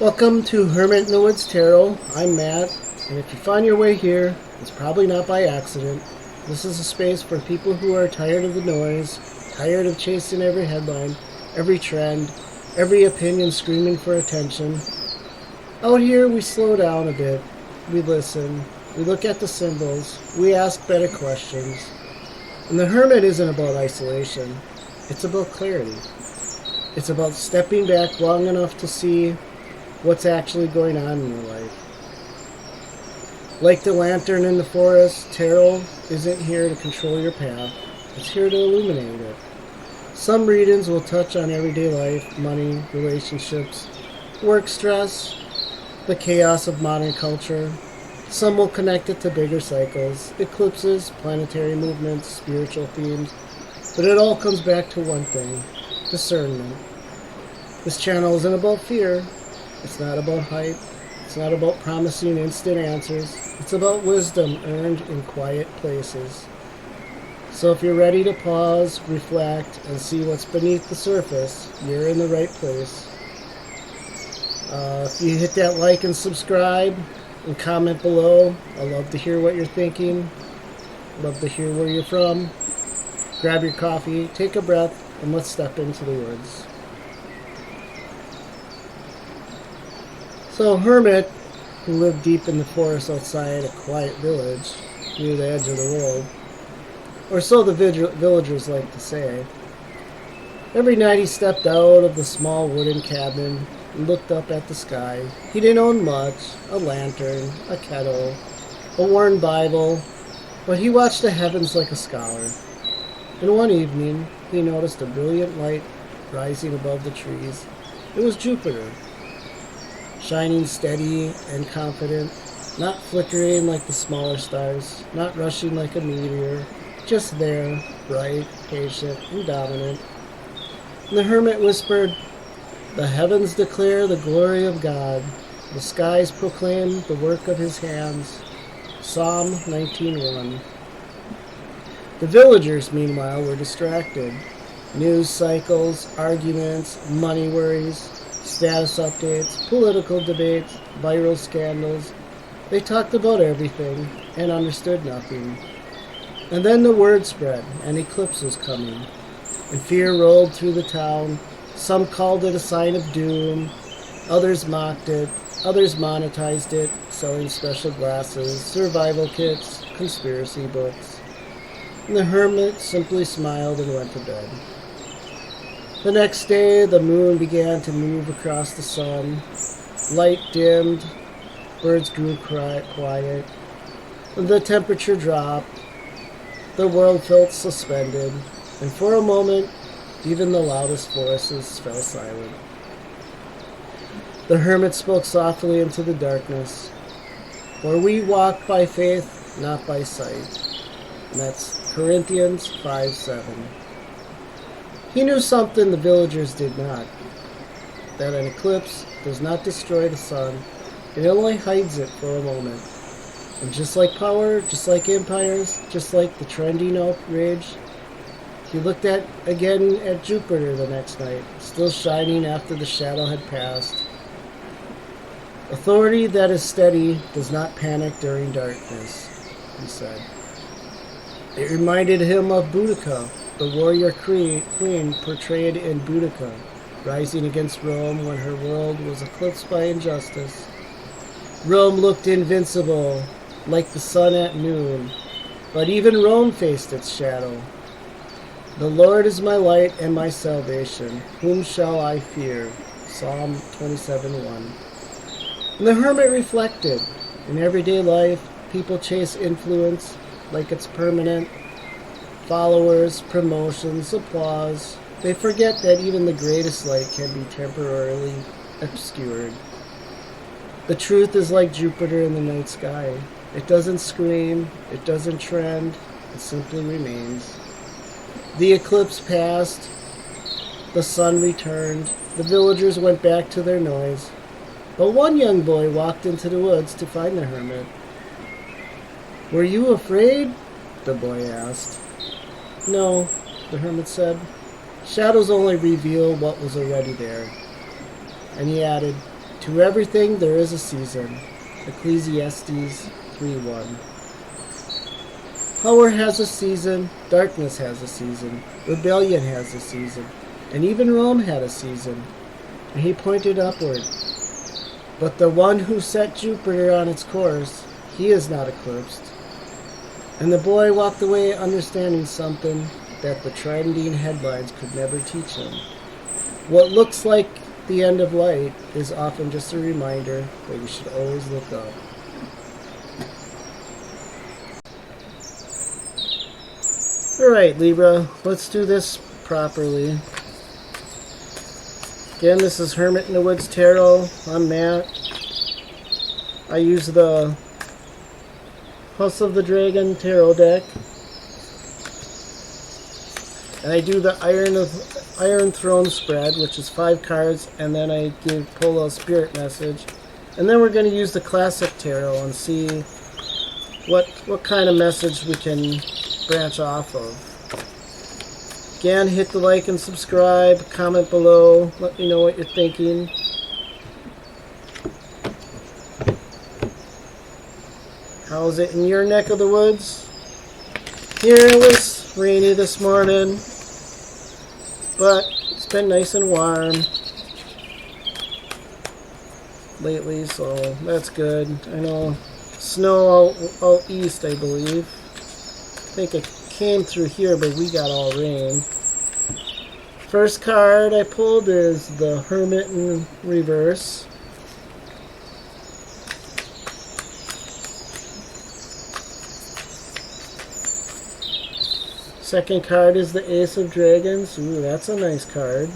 Welcome to Hermit in the Woods Tarot. I'm Matt, and if you find your way here, it's probably not by accident. This is a space for people who are tired of the noise, tired of chasing every headline, every trend, every opinion screaming for attention. Out here, we slow down a bit. We listen. We look at the symbols. We ask better questions. And the Hermit isn't about isolation. It's about clarity. It's about stepping back long enough to see what's actually going on in your life. Like the lantern in the forest, tarot isn't here to control your path. It's here to illuminate it. Some readings will touch on everyday life, money, relationships, work stress, the chaos of modern culture. Some will connect it to bigger cycles, eclipses, planetary movements, spiritual themes. But it all comes back to one thing: discernment. This channel isn't about fear. It's not about hype. It's not about promising instant answers. It's about wisdom earned in quiet places. So if you're ready to pause, reflect, and see what's beneath the surface, you're in the right place. If you hit that like and subscribe and comment below, I love to hear what you're thinking. Love to hear where you're from. Grab your coffee, take a breath, and let's step into the woods. So Hermit, who lived deep in the forest outside a quiet village near the edge of the world, or so the villagers like to say. Every night he stepped out of the small wooden cabin and looked up at the sky. He didn't own much: a lantern, a kettle, a worn Bible, but he watched the heavens like a scholar. And one evening, he noticed a brilliant light rising above the trees. It was Jupiter, shining steady and confident, not flickering like the smaller stars, not rushing like a meteor, just there, bright, patient, and dominant. And the Hermit whispered, "The heavens declare the glory of God. The skies proclaim the work of his hands." Psalm 19:1. The villagers, meanwhile, were distracted. News cycles, arguments, money worries, status updates, political debates, viral scandals. They talked about everything and understood nothing. And then the word spread: an eclipse was coming, and fear rolled through the town. Some called it a sign of doom, others mocked it, others monetized it, selling special glasses, survival kits, conspiracy books. And the Hermit simply smiled and went to bed. The next day, the moon began to move across the sun. Light dimmed, birds grew quiet, the temperature dropped, the world felt suspended, and for a moment, even the loudest voices fell silent. The Hermit spoke softly into the darkness. "For we walk by faith, not by sight." And that's Corinthians 5:7. He knew something the villagers did not: that an eclipse does not destroy the sun, it only hides it for a moment. And just like power, just like empires, just like the trending outrage, he looked again at Jupiter the next night, still shining after the shadow had passed. "Authority that is steady does not panic during darkness," he said. It reminded him of Boudica, the warrior queen portrayed in Boudica, rising against Rome when her world was eclipsed by injustice. Rome looked invincible, like the sun at noon, but even Rome faced its shadow. "The Lord is my light and my salvation. Whom shall I fear?" Psalm 27:1. And the Hermit reflected. In everyday life, people chase influence like it's permanent. Followers, promotions, applause. They forget that even the greatest light can be temporarily obscured. The truth is like Jupiter in the night sky. It doesn't scream, it doesn't trend, it simply remains. The eclipse passed, the sun returned, the villagers went back to their noise. But one young boy walked into the woods to find the Hermit. "Were you afraid?" the boy asked. "No," the Hermit said. "Shadows only reveal what was already there." And he added, To everything there is a season. Ecclesiastes 3:1. Power has a season, darkness has a season, rebellion has a season, and even Rome had a season. And he pointed upward. But the one who set Jupiter on its course, he is not eclipsed. And the boy walked away understanding something that the Tridentine headlines could never teach him. What looks like the end of light is often just a reminder that we should always look up. Alright, Libra, let's do this properly. Again, this is Hermit in the Woods Tarot. I'm Matt. I use the House of the Dragon Tarot deck. And I do the Iron Throne spread, which is 5 cards, and then I pull a spirit message. And then we're going to use the Classic Tarot and see what kind of message we can branch off of. Again, hit the like and subscribe, comment below, let me know what you're thinking. How's it in your neck of the woods? Here it was rainy this morning, but it's been nice and warm lately, so that's good. I know snow out east, I believe. I think it came through here, but we got all rain. First card I pulled is the Hermit in reverse. Second card is the Ace of Dragons. Ooh, that's a nice card.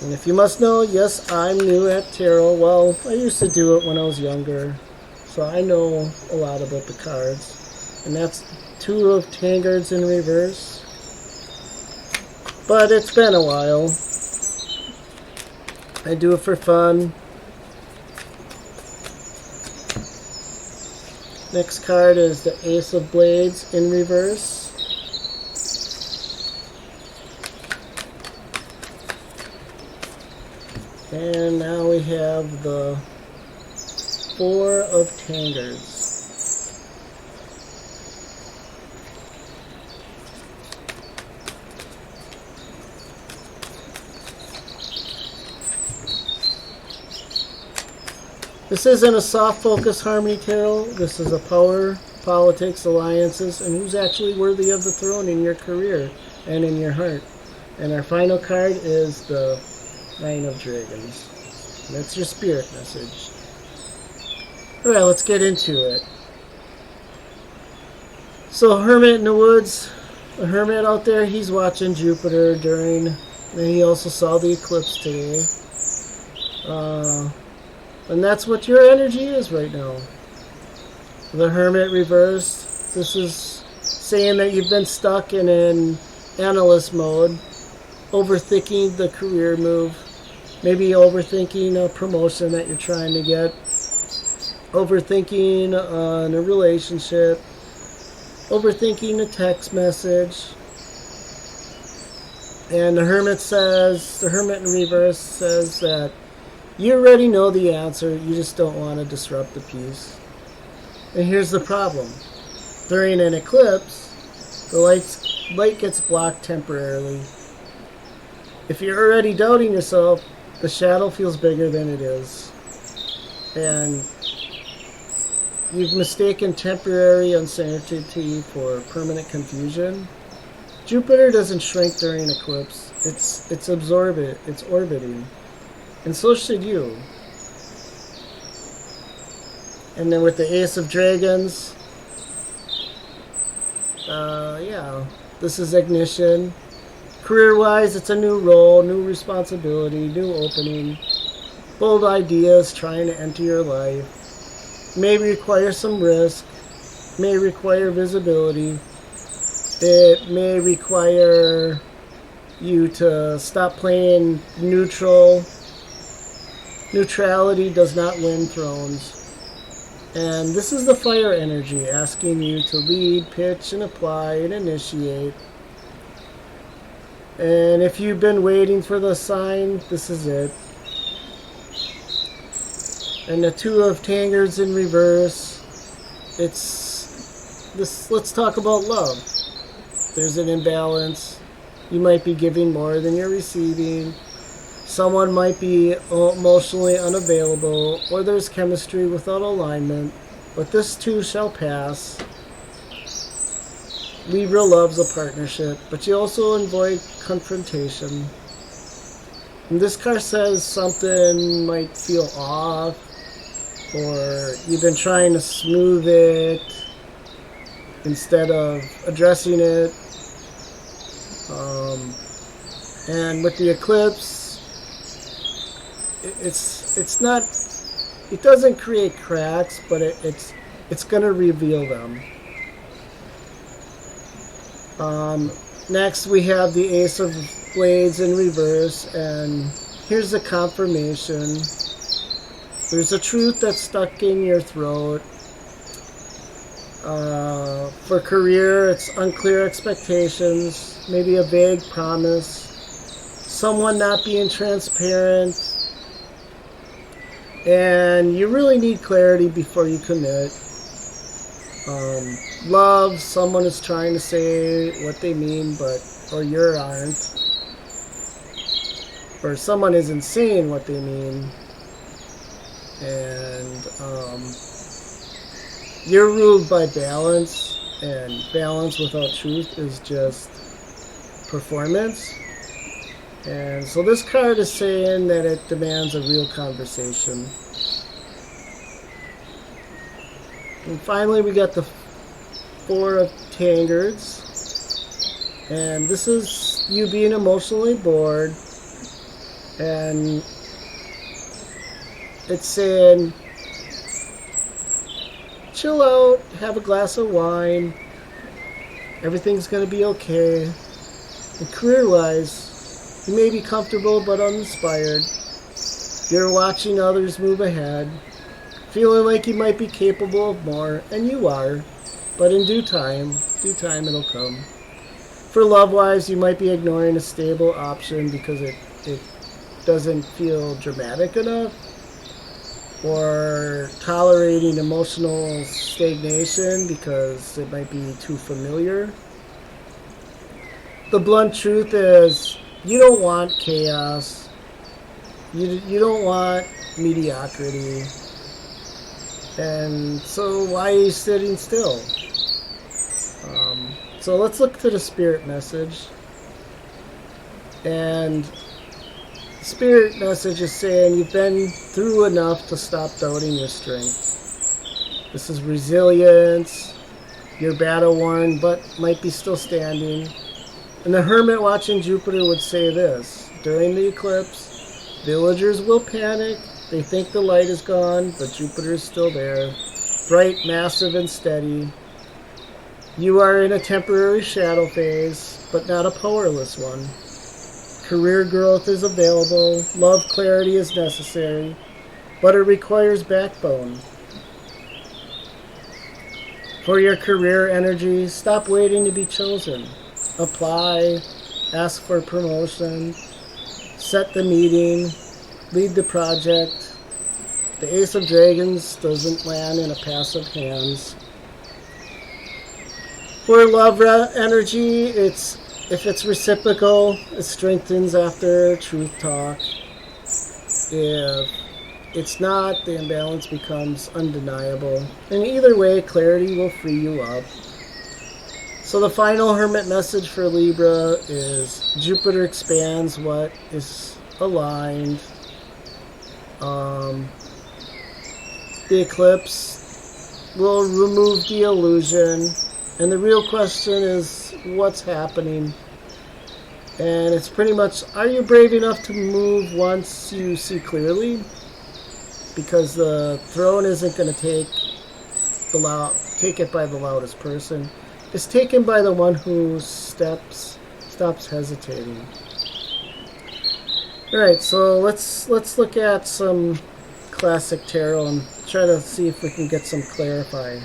And if you must know, yes, I'm new at tarot. Well, I used to do it when I was younger, so I know a lot about the cards. And that's 2 of Tankards in reverse. But it's been a while. I do it for fun. Next card is the Ace of Blades in reverse. And now we have the 4 of Tankards. This isn't a soft focus harmony tarot. This is a power, politics, alliances, and who's actually worthy of the throne in your career and in your heart. And our final card is the 9 of Dragons. And that's your spirit message. Alright, let's get into it. So, Hermit in the Woods. A hermit out there, he's watching Jupiter during, and he also saw the eclipse today. And that's what your energy is right now. The Hermit reversed. This is saying that you've been stuck in an analyst mode, overthinking the career move, maybe overthinking a promotion that you're trying to get, overthinking on a relationship, overthinking a text message. And the Hermit says, the Hermit in reverse says that you already know the answer, you just don't want to disrupt the peace. And here's the problem. During an eclipse, the light gets blocked temporarily. If you're already doubting yourself, the shadow feels bigger than it is. And you've mistaken temporary uncertainty for permanent confusion. Jupiter doesn't shrink during eclipse. It's absorbent, it's orbiting. And so should you. And then with the Ace of Dragons, yeah, this is ignition. Career-wise, it's a new role, new responsibility, new opening, bold ideas trying to enter your life. May require some risk, may require visibility. It may require you to stop playing neutral. Neutrality does not win thrones. And this is the fire energy asking you to lead, pitch, and apply, and initiate. And if you've been waiting for the sign, this is it. And the Two of Tankards in reverse. It's this. Let's talk about love. There's an imbalance. You might be giving more than you're receiving. Someone might be emotionally unavailable, or there's chemistry without alignment. But this too shall pass. Libra loves a partnership, but you also avoid confrontation. And this card says something might feel off, or you've been trying to smooth it instead of addressing it. And with the eclipse, it's not. It doesn't create cracks, but it's going to reveal them. Next, we have the Ace of Blades in reverse, and here's the confirmation. There's a truth that's stuck in your throat. For career, it's unclear expectations, maybe a vague promise, someone not being transparent, and you really need clarity before you commit. Love, someone is trying to say what they mean, or you aren't. Or someone isn't saying what they mean. And you're ruled by balance, and balance without truth is just performance. And so this card is saying that it demands a real conversation. And finally, we got the Four of Tankards. And this is you being emotionally bored. And it's saying, chill out, have a glass of wine. Everything's going to be okay. And career-wise, you may be comfortable but uninspired. You're watching others move ahead, feeling like you might be capable of more, and you are. But in due time it'll come. For love-wise, you might be ignoring a stable option because it doesn't feel dramatic enough, or tolerating emotional stagnation because it might be too familiar. The blunt truth is, you don't want chaos. You don't want mediocrity. And so why are you sitting still? So let's look to the spirit message. And the spirit message is saying you've been through enough to stop doubting your strength. This is resilience. You're battle worn, but might be still standing. And the Hermit watching Jupiter would say this: during the eclipse, villagers will panic. They think the light is gone, but Jupiter is still there, bright, massive, and steady. You are in a temporary shadow phase, but not a powerless one. Career growth is available, love clarity is necessary, but it requires backbone. For your career energy, stop waiting to be chosen. Apply, ask for promotion, set the meeting, lead the project. The Ace of Dragons doesn't land in a passive hands. For love energy, if it's reciprocal, it strengthens after truth talk. If it's not, the imbalance becomes undeniable. And either way, clarity will free you up. So the final Hermit message for Libra is Jupiter expands what is aligned. The eclipse will remove the illusion. And the real question is, what's happening? And it's pretty much, are you brave enough to move once you see clearly? Because the throne isn't going to take it by the loudest person. It's taken by the one who stops hesitating. Alright, so let's look at some classic tarot and try to see if we can get some clarifying.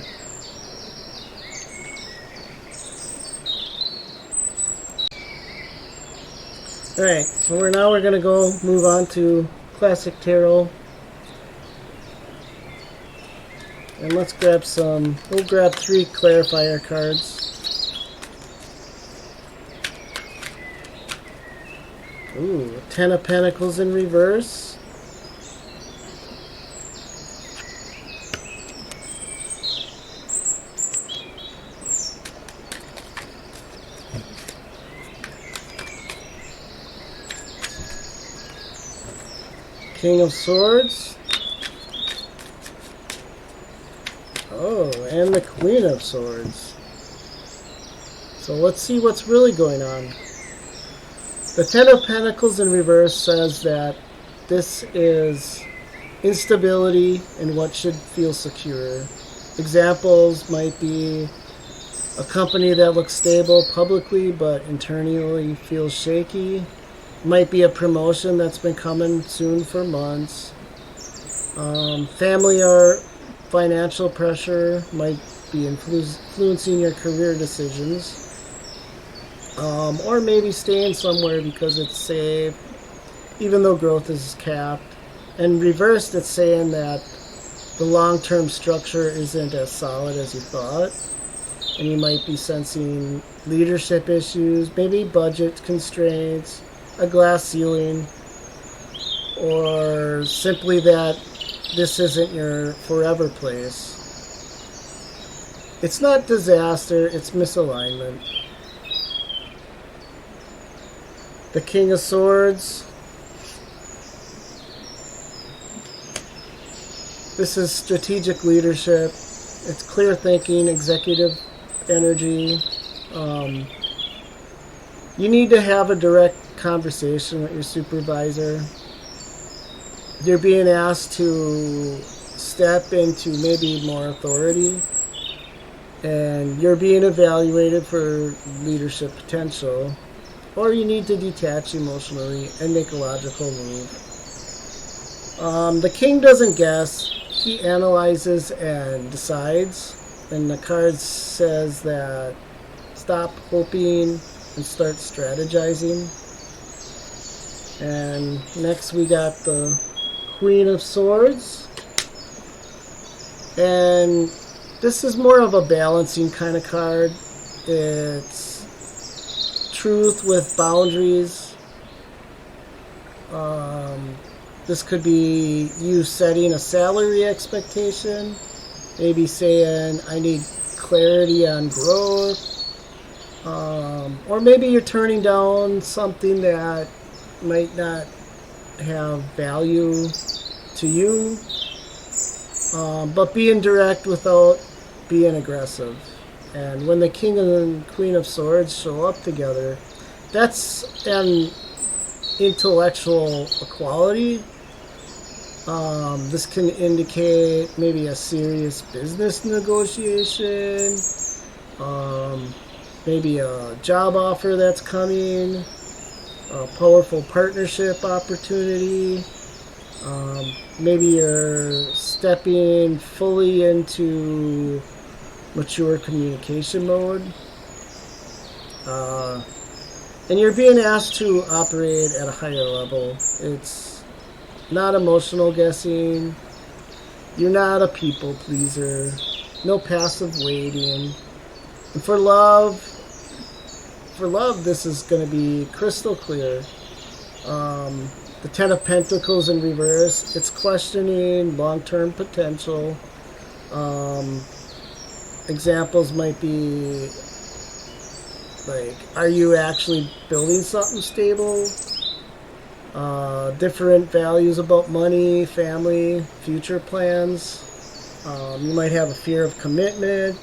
Alright, so we're going to go move on to Classic Tarot. And let's grab some, we'll grab 3 clarifier cards. Ooh, 10 of Pentacles in reverse. King of Swords. Oh, and the Queen of Swords. So let's see what's really going on. The 10 of Pentacles in reverse says that this is instability in what should feel secure. Examples might be a company that looks stable publicly but internally feels shaky. Might be a promotion that's been coming soon for months. Family or financial pressure might be influencing your career decisions. Or maybe staying somewhere because it's safe, even though growth is capped. And reversed, it's saying that the long-term structure isn't as solid as you thought. And you might be sensing leadership issues, maybe budget constraints, a glass ceiling, or simply that this isn't your forever place. It's not disaster, it's misalignment. The King of Swords. This is strategic leadership. It's clear thinking, executive energy. You need to have a direct conversation with your supervisor. You're being asked to step into maybe more authority, and you're being evaluated for leadership potential, or you need to detach emotionally and make a logical move. The king doesn't guess, he analyzes and decides, and the card says that stop hoping and start strategizing. And next we got the Queen of Swords, and this is more of a balancing kind of card. It's truth with boundaries. This could be you setting a salary expectation, maybe saying I need clarity on growth, or maybe you're turning down something that might not have value to you, but being direct without being aggressive. And when the King and Queen of Swords show up together, that's an intellectual equality. This can indicate maybe a serious business negotiation, maybe a job offer that's coming, a powerful partnership opportunity. Maybe you're stepping fully into mature communication mode. And you're being asked to operate at a higher level. It's not emotional guessing. You're not a people pleaser. No passive waiting. And for love, this is going to be crystal clear. The 10 of Pentacles in reverse, it's questioning long-term potential. Examples might be like, are you actually building something stable? Different values about money, family, future plans. You might have a fear of commitment.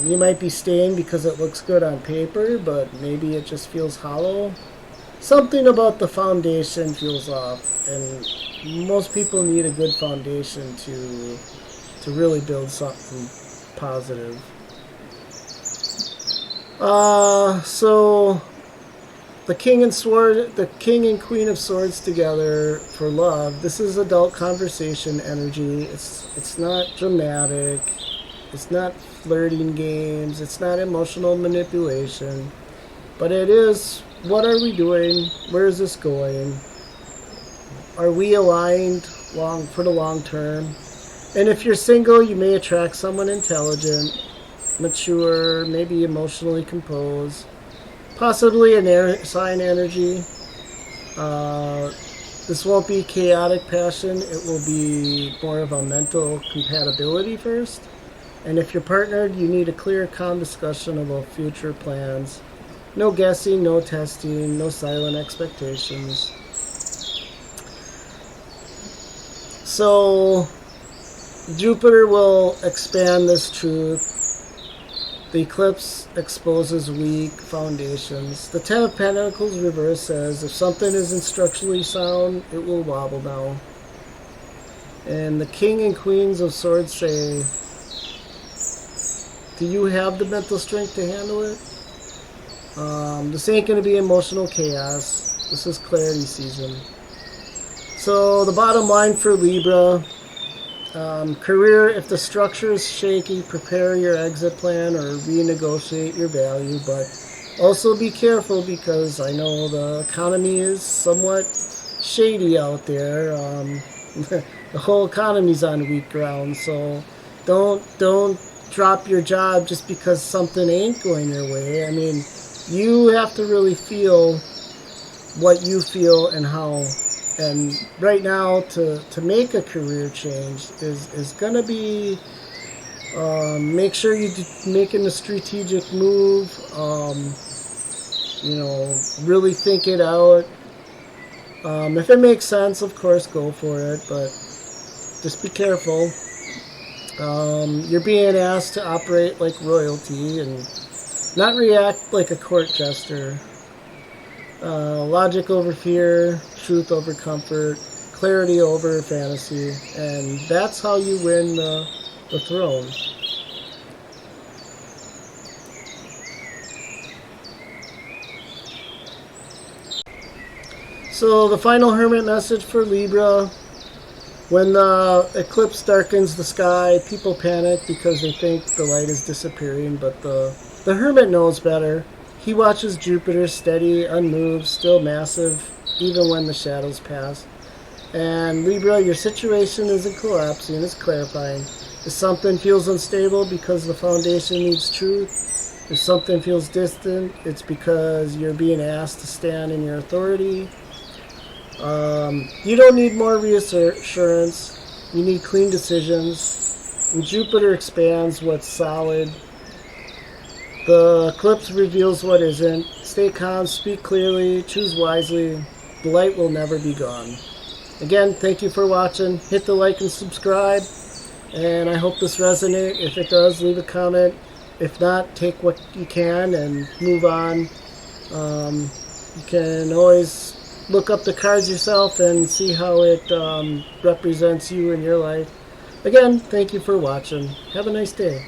You might be staying because it looks good on paper, but maybe it just feels hollow. Something about the foundation feels off, and most people need a good foundation to really build something positive. So the King and Queen of Swords together for love. This is adult conversation energy. It's not dramatic. It's not flirting games. It's not emotional manipulation. But it is what are we doing? Where is this going? Are we aligned for the long term? And if you're single, you may attract someone intelligent, mature, maybe emotionally composed, possibly an air sign energy. This won't be chaotic passion. It will be more of a mental compatibility first. And if you're partnered, you need a clear, calm discussion about future plans. No guessing, no testing, no silent expectations. So, Jupiter will expand this truth. The eclipse exposes weak foundations. The Ten of Pentacles reverse says, if something isn't structurally sound, it will wobble now. And the King and Queens of Swords say, do you have the mental strength to handle it? This ain't going to be emotional chaos. This is clarity season. So the bottom line for Libra, career, if the structure is shaky, prepare your exit plan or renegotiate your value, but also be careful because I know the economy is somewhat shady out there. The whole economy's on weak ground, so don't drop your job just because something ain't going your way. I mean, you have to really feel what you feel and how. And right now, to make a career change is going to be, make sure you're making a strategic move, really think it out. If it makes sense, of course, go for it, but just be careful. You're being asked to operate like royalty and not react like a court jester. Logic over fear, truth over comfort, clarity over fantasy, and that's how you win the throne. So the final Hermit message for Libra: when the eclipse darkens the sky, people panic because they think the light is disappearing, but the Hermit knows better. He watches Jupiter steady, unmoved, still massive, even when the shadows pass. And Libra, your situation isn't collapsing, it's clarifying. If something feels unstable because the foundation needs truth, if something feels distant, it's because you're being asked to stand in your authority. You don't need more reassurance, you need clean decisions. And Jupiter expands what's solid. The eclipse reveals what isn't. Stay calm, speak clearly, choose wisely. The light will never be gone. Again, thank you for watching. Hit the like and subscribe. And I hope this resonates. If it does, leave a comment. If not, take what you can and move on. You can always look up the cards yourself and see how it represents you in your life. Again, thank you for watching. Have a nice day.